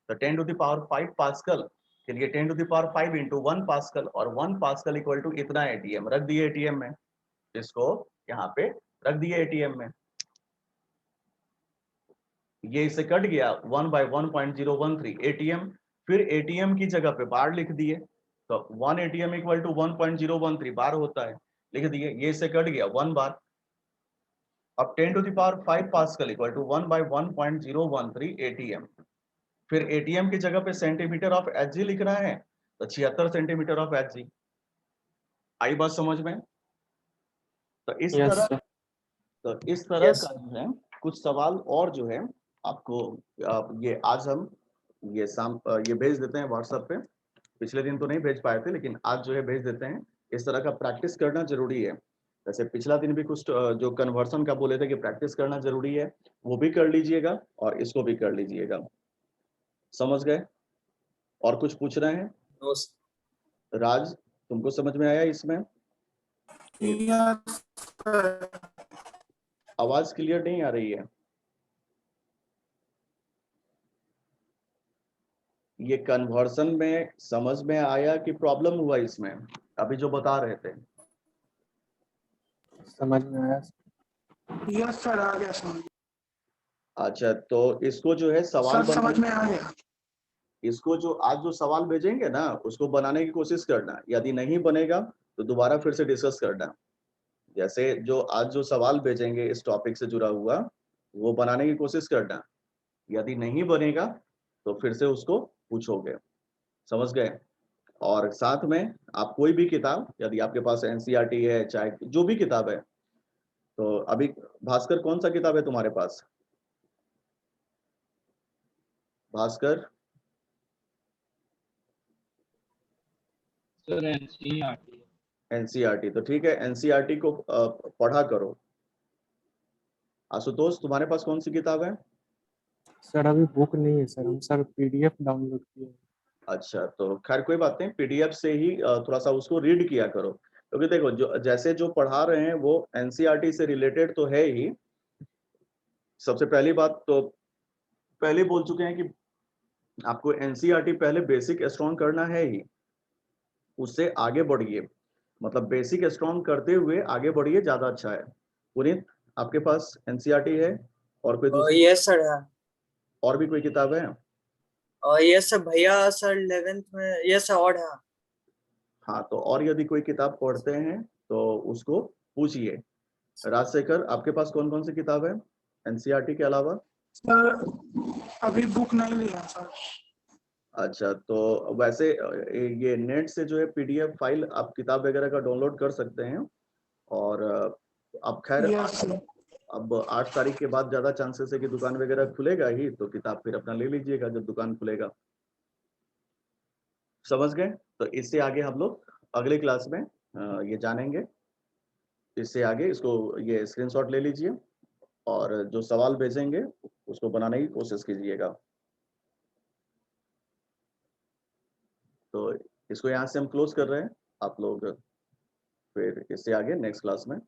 Speaker 1: तो 10⁵ पास्कल के लिए 10⁵ इंटू 1 पास्कल, और 1 पास्कल इक्वल टू इतना ATM रख दिए ATM में। इसको यहाँ पे रख दिए ATM में। ये इससे कट गया 1/1.013 ATM। फिर ATM की जगह पे बार लिख दिए, तो 1 ATM इक्वल टू 1.013 बार होता है, लिख दिए। ये इससे कट गया 1 बार। अब 10⁵ पास्कल इक्वल टू 1/1.013 ATM। फिर ATM की जगह पे सेंटीमीटर ऑफ HG लिखना है, तो 76 सेंटीमीटर ऑफ HG। आई बात समझ में? तो इस
Speaker 2: यस
Speaker 1: तरह
Speaker 2: सर।
Speaker 1: का जो है कुछ सवाल और जो है आपको ये आज हम ये भेज देते हैं व्हाट्सएप पे। पिछले दिन तो नहीं भेज पाए थे, लेकिन आज जो है भेज देते हैं। इस तरह का प्रैक्टिस करना जरूरी है। जैसे पिछला दिन भी कुछ जो कन्वर्सन का बोले थे कि प्रैक्टिस करना जरूरी है, वो भी कर लीजिएगा और इसको भी कर लीजिएगा। समझ गए? और कुछ पूछ रहे हैं? राज, तुमको समझ में आया इसमें?
Speaker 4: Yes sir.
Speaker 1: आवाज क्लियर नहीं आ रही है। ये कन्वर्सन में समझ में आया कि प्रॉब्लम हुआ इसमें, अभी जो बता रहे थे?
Speaker 2: समझ में आया।
Speaker 4: यस सर, आ गया समझ।
Speaker 1: अच्छा, तो इसको जो है सवाल
Speaker 4: सर समझ में
Speaker 1: बनाना,
Speaker 4: आ गया।
Speaker 1: इसको जो आज जो सवाल भेजेंगे ना उसको बनाने की कोशिश करना। यदि नहीं बनेगा तो दोबारा फिर से डिस्कस करना। जैसे जो आज जो सवाल भेजेंगे इस टॉपिक से जुड़ा हुआ, वो बनाने की कोशिश करना। यदि नहीं बनेगा तो फिर से उसको पूछोगे। समझ गए? और साथ में आप कोई भी किताब, यदि आपके पास NCERT है, चाहे जो भी किताब है, तो अभी भास्कर कौन सा किताब है तुम्हारे पास? Bhaskar,
Speaker 3: sir NCERT।
Speaker 1: NCERT तो ठीक है, NCERT को पढ़ा करो। आशुतोष, तुम्हारे पास कौन सी किताब है?
Speaker 2: सर अभी बुक नहीं है सर, हम सर PDF डाउनलोड किए हैं।
Speaker 1: अच्छा, तो खैर कोई बात नहीं, PDF से ही थोड़ा सा उसको रीड किया करो। क्योंकि देखो जो जैसे जो पढ़ा रहे हैं वो NCERT से रिलेटेड तो है ही। सबसे पहली बात तो पहले बोल चुके हैं कि आपको NCERT पहले बेसिक स्ट्रॉन्ग करना है ही, उससे आगे बढ़िए। मतलब बेसिक स्ट्रॉन्ग करते हुए आगे बढ़िए, ज्यादा अच्छा है। पुनीत, आपके पास एनसीईआरटी है और कोई दूसरी
Speaker 6: यस सर है।
Speaker 1: और भी कोई किताब है?
Speaker 6: यस सर भैया सर 11th में यस सर और है।
Speaker 1: हाँ, तो और यदि कोई किताब पढ़ते हैं तो उसको पूछिए। राजशेखर, आपके पास कौन कौन सी किताब है एनसीईआरटी के अलावा?
Speaker 4: सर अभी बुक नहीं लिया सर।
Speaker 1: अच्छा, तो वैसे ये नेट से जो है पीडीएफ फाइल आप किताब वगैरह का डाउनलोड कर सकते हैं। और अब खैर
Speaker 4: यस सर।
Speaker 1: अब 8 तारीख के बाद ज्यादा चांसेस है कि दुकान वगैरह खुलेगा ही, तो किताब फिर अपना ले लीजिएगा जब दुकान खुलेगा। समझ गए? तो इससे आगे हम लोग अगले क्लास में ये जानेंगे। इससे आगे इसको ये स्क्रीनशॉट ले लीजिए और जो सवाल भेजेंगे उसको बनाने की कोशिश कीजिएगा। तो इसको यहाँ से हम क्लोज कर रहे हैं। आप लोग फिर इससे आगे नेक्स्ट क्लास में